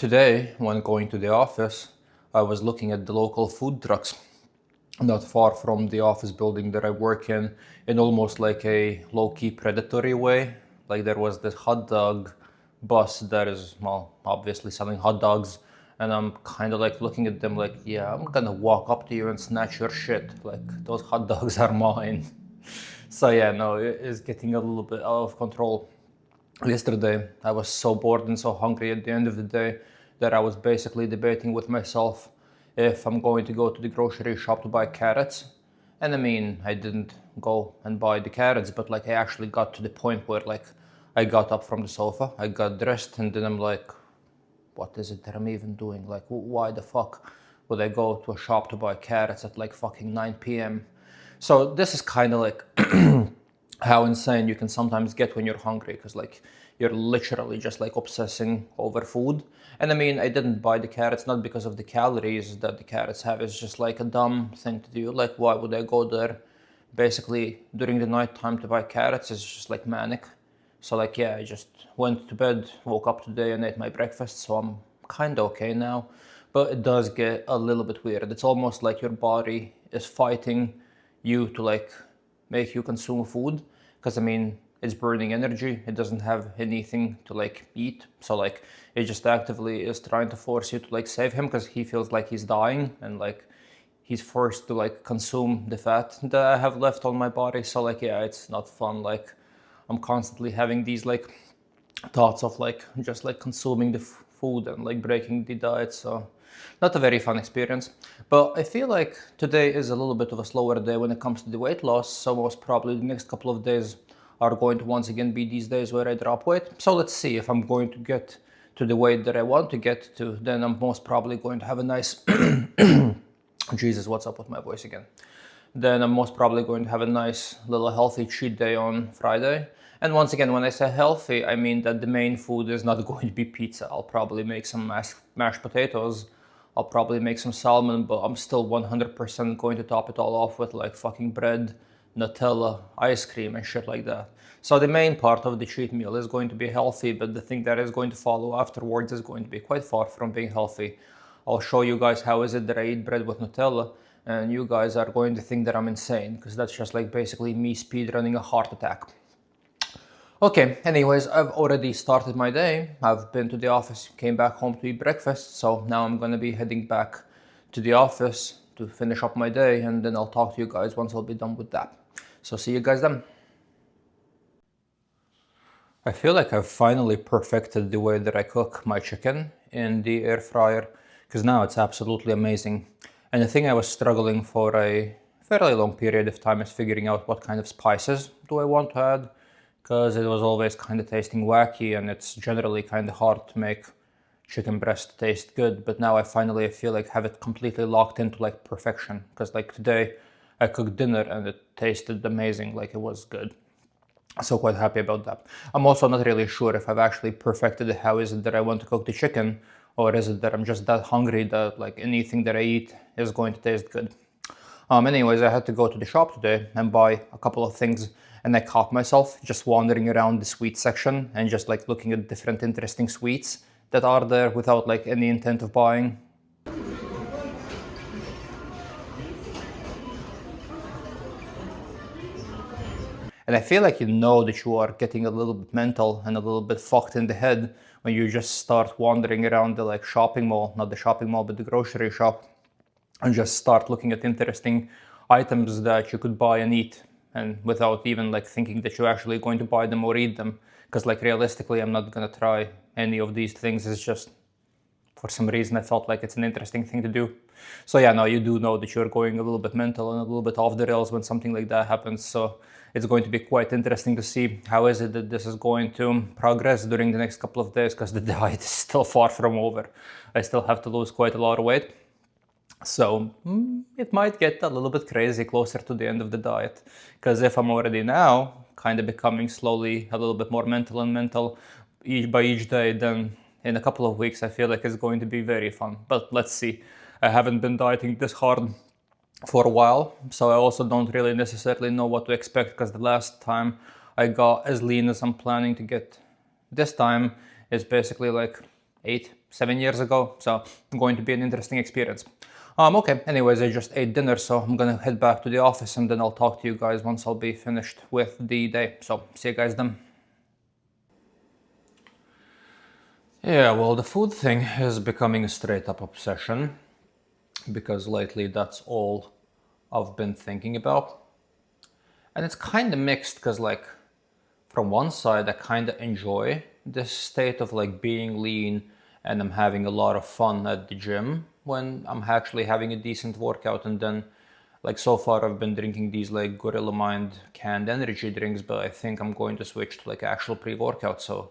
Today, when going to the office, I was looking at the local food trucks not far from the office building that I work in almost like a low-key predatory way. Like there was this hot dog bus that is, well, obviously selling hot dogs, and I'm kind of like looking at them like, yeah, I'm gonna walk up to you and snatch your shit. Like those hot dogs are mine. So yeah, no, it is getting a little bit out of control. Yesterday, I was so bored and so hungry at the end of the day that I was basically debating with myself if I'm going to go to the grocery shop to buy carrots. And I mean, I didn't go and buy the carrots, but like I actually got to the point where like I got up from the sofa, I got dressed, and then I'm like, what is it that I'm even doing? Like, why the fuck would I go to a shop to buy carrots at like fucking 9 p.m.? So this is kind of like how insane you can sometimes get when you're hungry, because like you're literally just like obsessing over food. And I mean, I didn't buy the carrots not because of the calories that the carrots have. It's just like a dumb thing to do. Like, why would I go there basically during the night time to buy carrots? It's just like manic. So like, yeah, I just went to bed, woke up today and ate my breakfast, so I'm kind of okay now. But it does get a little bit weird. It's almost like your body is fighting you to like make you consume food, because I mean, it's burning energy, it doesn't have anything to like eat, so like it just actively is trying to force you to like save him, because he feels like he's dying, and like he's forced to like consume the fat that I have left on my body. So like, yeah, it's not fun. Like I'm constantly having these like thoughts of like just like consuming the food and like breaking the diet. So not a very fun experience. But I feel like today is a little bit of a slower day when it comes to the weight loss. So most probably the next couple of days are going to once again be these days where I drop weight. So let's see if I'm going to get to the weight that I want to get to. Then I'm most probably going to have a nice Jesus, what's up with my voice again? Then I'm most probably going to have a nice little healthy cheat day on Friday. And once again, when I say healthy, I mean that the main food is not going to be pizza. I'll probably make some mashed potatoes. I'll probably make some salmon, but I'm still 100% going to top it all off with like fucking bread, Nutella, ice cream, and shit like that. So the main part of the cheat meal is going to be healthy, but the thing that is going to follow afterwards is going to be quite far from being healthy. I'll show you guys how is it that I eat bread with Nutella, and you guys are going to think that I'm insane, because that's just like basically me speedrunning a heart attack. Okay, anyways, I've already started my day. I've been to the office, came back home to eat breakfast, so now I'm gonna be heading back to the office to finish up my day, and then I'll talk to you guys once I'll be done with that. So see you guys then. I feel like I've finally perfected the way that I cook my chicken in the air fryer, because now it's absolutely amazing. And the thing I was struggling for a fairly long period of time is figuring out what kind of spices do I want to add, because it was always kind of tasting wacky, and it's generally kind of hard to make chicken breast taste good. But now I finally feel like have it completely locked into like perfection, because like today I cooked dinner and it tasted amazing, like it was good. So quite happy about that. I'm also not really sure if I've actually perfected how is it that I want to cook the chicken, or is it that I'm just that hungry that like anything that I eat is going to taste good. Anyways, I had to go to the shop today and buy a couple of things, and I caught myself just wandering around the sweet section and just like looking at different interesting sweets that are there without like any intent of buying. And I feel like you know that you are getting a little bit mental and a little bit fucked in the head when you just start wandering around the like shopping mall, not the shopping mall, but the grocery shop, and just start looking at interesting items that you could buy and eat, and without even like thinking that you're actually going to buy them or eat them. Because like realistically, I'm not gonna try any of these things. It's just for some reason I felt like it's an interesting thing to do. So yeah, now you do know that you're going a little bit mental and a little bit off the rails when something like that happens. So it's going to be quite interesting to see how is it that this is going to progress during the next couple of days, because the diet is still far from over. I still have to lose quite a lot of weight. So it might get a little bit crazy closer to the end of the diet, because if I'm already now kind of becoming slowly a little bit more mental and mental by each day, then in a couple of weeks I feel like it's going to be very fun. But let's see. I haven't been dieting this hard for a while, so I also don't really necessarily know what to expect, because the last time I got as lean as I'm planning to get this time is basically like 8, 7 years ago. So going to be an interesting experience. Okay, anyways, I just ate dinner, so I'm gonna head back to the office and then I'll talk to you guys once I'll be finished with the day. So see you guys then. Yeah, well, the food thing is becoming a straight up obsession because lately that's all I've been thinking about. And it's kind of mixed because, like, from one side, I kind of enjoy this state of like being lean and I'm having a lot of fun at the gym when I'm actually having a decent workout. And then, like, so far, I've been drinking these like Gorilla Mind canned energy drinks, but I think I'm going to switch to like actual pre workout. So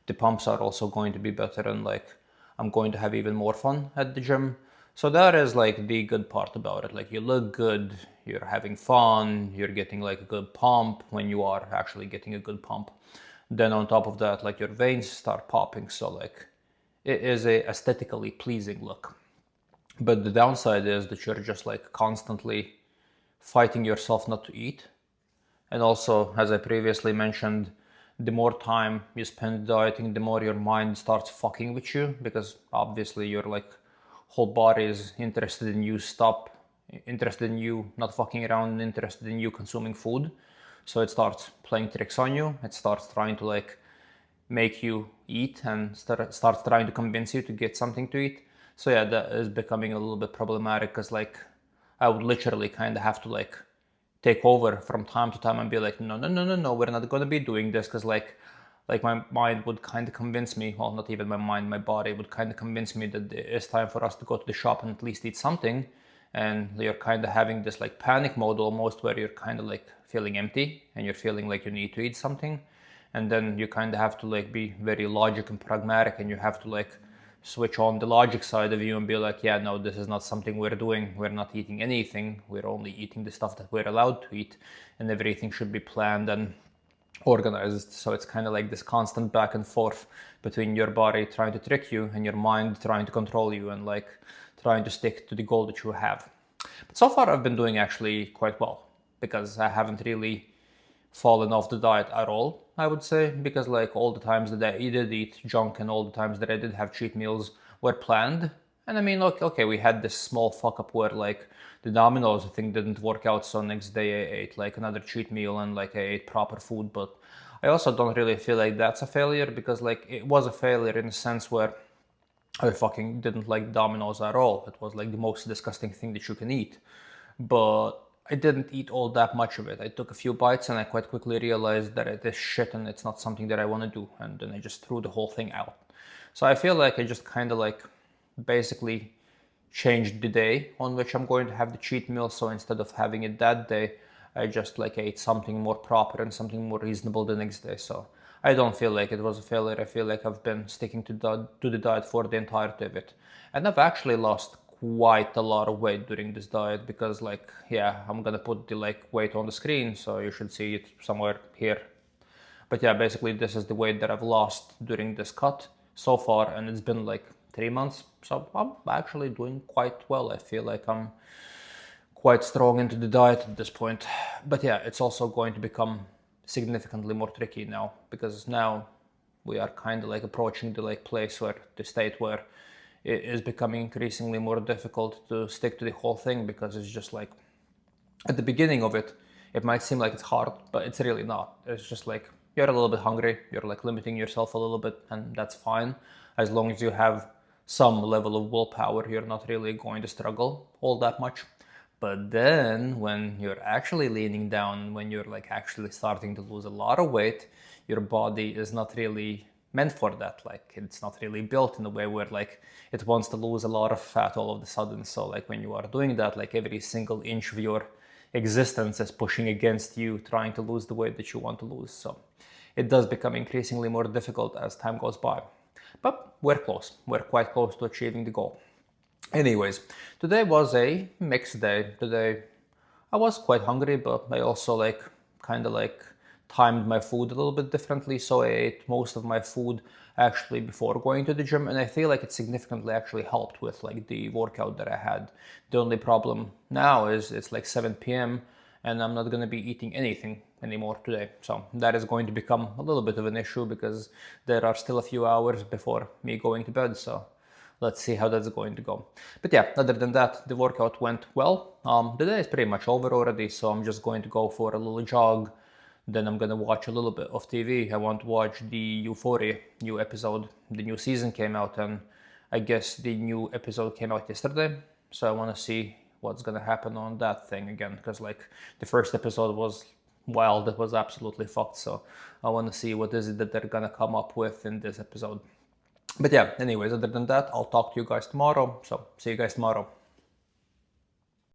the pumps are also going to be better and like I'm going to have even more fun at the gym. So that is like the good part about it. Like you look good, you're having fun, you're getting like a good pump when you are actually getting a good pump. Then on top of that, like your veins start popping. So like it is a aesthetically pleasing look. But the downside is that you're just like constantly fighting yourself not to eat. And also, as I previously mentioned, the more time you spend dieting, the more your mind starts fucking with you because obviously your like whole body is interested in you not fucking around and interested in you consuming food. So it starts playing tricks on you. It starts trying to like make you eat and starts trying to convince you to get something to eat. So yeah, that is becoming a little bit problematic because like I would literally kind of have to like take over from time to time and be like, no, no, no, no, no, we're not going to be doing this because like my mind would kind of convince me, well, not even my mind, my body would kind of convince me that it's time for us to go to the shop and at least eat something. And you're kind of having this like panic mode almost where you're kind of like feeling empty and you're feeling like you need to eat something. And then you kind of have to like be very logic and pragmatic and you have to like switch on the logic side of you and be like, yeah, no, this is not something we're doing. We're not eating anything. We're only eating the stuff that we're allowed to eat, and everything should be planned and organized. So it's kind of like this constant back and forth between your body trying to trick you and your mind trying to control you and like trying to stick to the goal that you have. But so far I've been doing actually quite well because I haven't really fallen off the diet at all, I would say, because like all the times that I did eat junk and all the times that I did have cheat meals were planned. And I mean, look, okay, we had this small fuck up where like the Domino's thing didn't work out, so next day I ate like another cheat meal and like I ate proper food. But I also don't really feel like that's a failure because like it was a failure in a sense where I fucking didn't like Domino's at all. It was like the most disgusting thing that you can eat. But I didn't eat all that much of it. I took a few bites and I quite quickly realized that it is shit and it's not something that I want to do. And then I just threw the whole thing out. So I feel like I just kind of like basically changed the day on which I'm going to have the cheat meal. So instead of having it that day, I just like ate something more proper and something more reasonable the next day. So I don't feel like it was a failure. I feel like I've been sticking to the diet for the entirety of it. And I've actually lost quite a lot of weight during this diet because like, yeah, I'm gonna put the like weight on the screen, so you should see it somewhere here. But yeah, basically this is the weight that I've lost during this cut so far, and it's been like 3 months. So I'm actually doing quite well. I feel like I'm quite strong into the diet at this point. But yeah, it's also going to become significantly more tricky now because now we are kind of like approaching the like place where the state where it is becoming increasingly more difficult to stick to the whole thing because it's just like at the beginning of it, it might seem like it's hard, but it's really not. It's just like you're a little bit hungry, you're like limiting yourself a little bit, and that's fine. As long as you have some level of willpower, you're not really going to struggle all that much. But then when you're actually leaning down, when you're like actually starting to lose a lot of weight, your body is not really meant for that. Like it's not really built in a way where like it wants to lose a lot of fat all of a sudden. So like when you are doing that, like every single inch of your existence is pushing against you trying to lose the weight that you want to lose. So it does become increasingly more difficult as time goes by. But we're close. We're quite close to achieving the goal. Anyways, today was a mixed day. Today I was quite hungry, but I also like kind of like timed my food a little bit differently. So I ate most of my food actually before going to the gym, and I feel like it significantly actually helped with like the workout that I had. The only problem now is it's like 7 p.m. and I'm not gonna be eating anything anymore today. So that is going to become a little bit of an issue because there are still a few hours before me going to bed. So let's see how that's going to go. But yeah, other than that, the workout went well. The day is pretty much over already, so I'm just going to go for a little jog. Then I'm gonna watch a little bit of TV. I want to watch the Euphoria new episode. The new season came out, and I guess the new episode came out yesterday. So I want to see what's gonna happen on that thing again, because like the first episode was wild. It was absolutely fucked. So I want to see what is it that they're gonna come up with in this episode. But yeah, anyways, other than that, I'll talk to you guys tomorrow. So see you guys tomorrow.